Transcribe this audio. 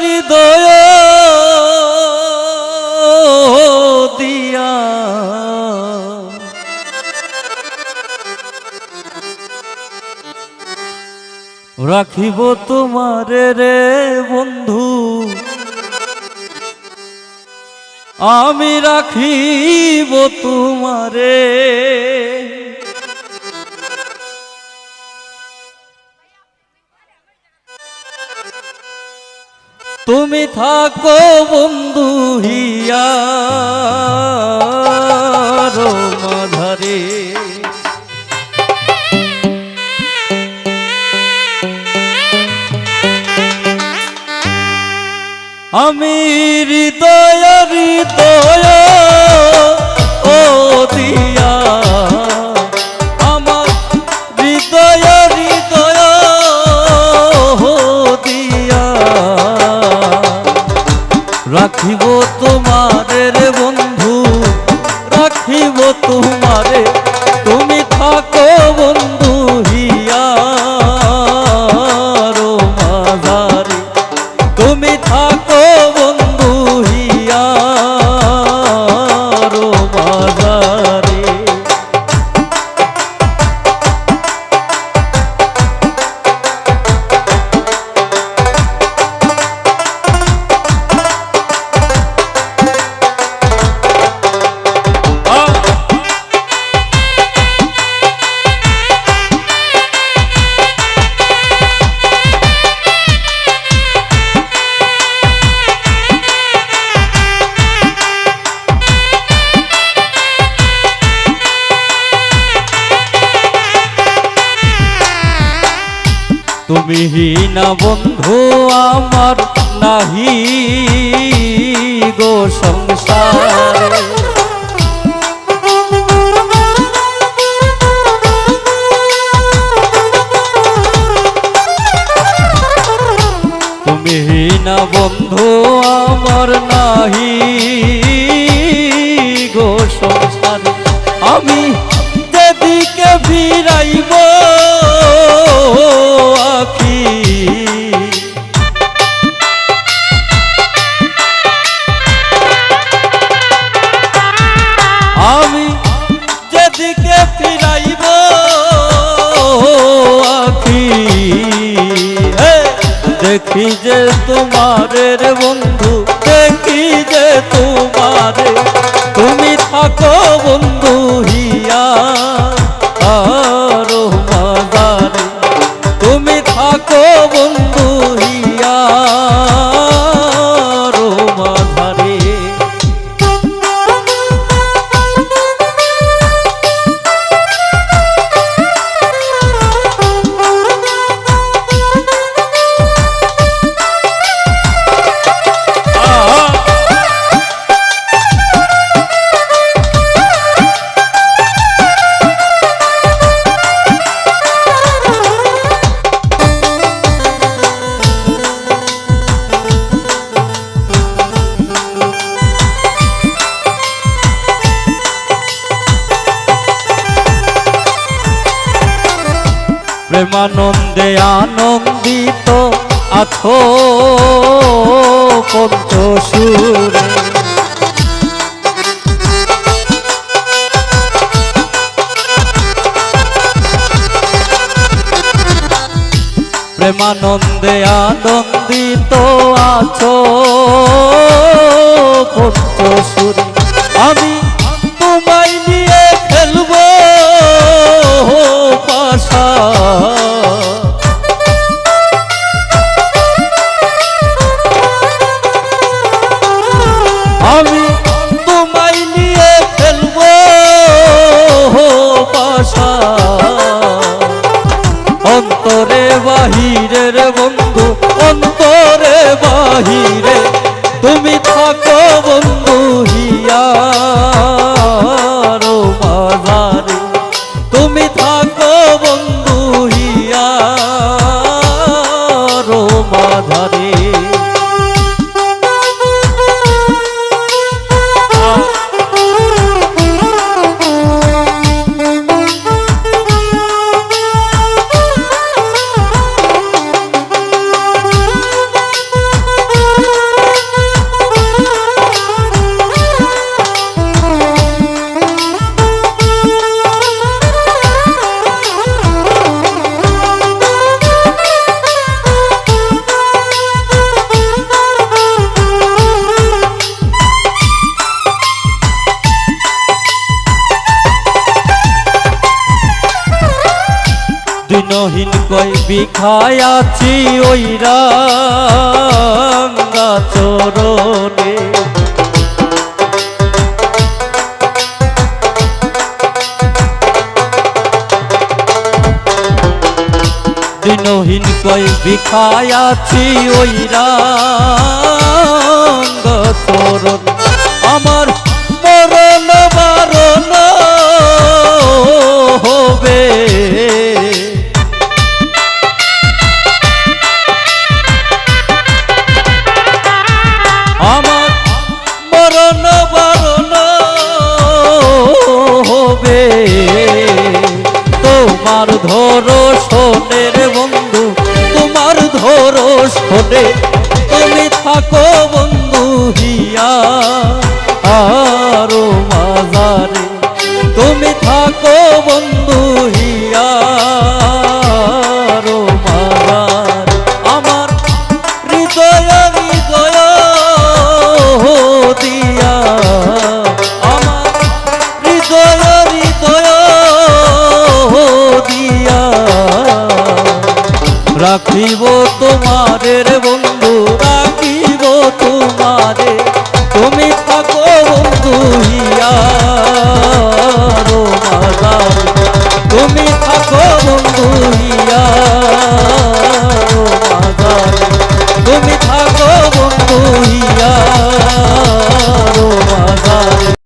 হৃদয় দিয়া রাখিব তোমারে রে বন্ধু, আমি রাখিব তোমারে। তুমি থাকো বন্ধু হিয়ার মাঝারে, আমি হৃদয় হৃদয় ও দিয়া, আমার হৃদয় হৃদয় দিয়া রাখিব তোমারে রে বন্ধু, রাখিব তোমারে। তুমি থাকো বন্ধু হিয়ার মাঝারে, তুমি থাকো বন্ধু হিয়ার মাঝারে। তুমি না বন্ধু আমার নাহি গো সংসারে, তুমি না বন্ধু আমার নাহি গো সংসারে। আমি যেদিকে ফিরাইব আখি, আমি যেদিকে ফিরাইব আখি, দেখি যে তোমারে রে বন্ধু, দেখি যে তোমারে। তুমি থাকো বন্ধু হিয়ার মাঝারে, তুমি থাকো বন্ধু হিয়ার মাঝারে। প্রেমানন্দে আনন্দিত আছো পঞ্চসুরে, প্রেমানন্দে আনন্দিত আছো পঞ্চসুরে। আমি তোমায় নিয়ে খেলবো পাশা, আমি তোমায় নিয়ে খেলবো পাশা। অন্তরে বাহিরে রে বন্ধু, অন্তরে বাহিরে তুমি থাকো বন্ধু হিয়ার মাঝারে, তুমি থাকো বন্ধু হিয়ার মাঝারে। কয় বিখায়াছি ওই রাঙ্গা চরণে দিনহীন কয় বিখায়াছি ওই রাঙ্গা চরণ আমার মরণ বারণ হবে আমার মরণ বারণ হবে তোমার ধরো শোনের বন্ধু তোমার ধরো শোনে তুমি থাকো বন্ধু হিয়া আরো মাজারে তুমি থাকো বন্ধু হিয়া আরো মাজার আমার হৃদয়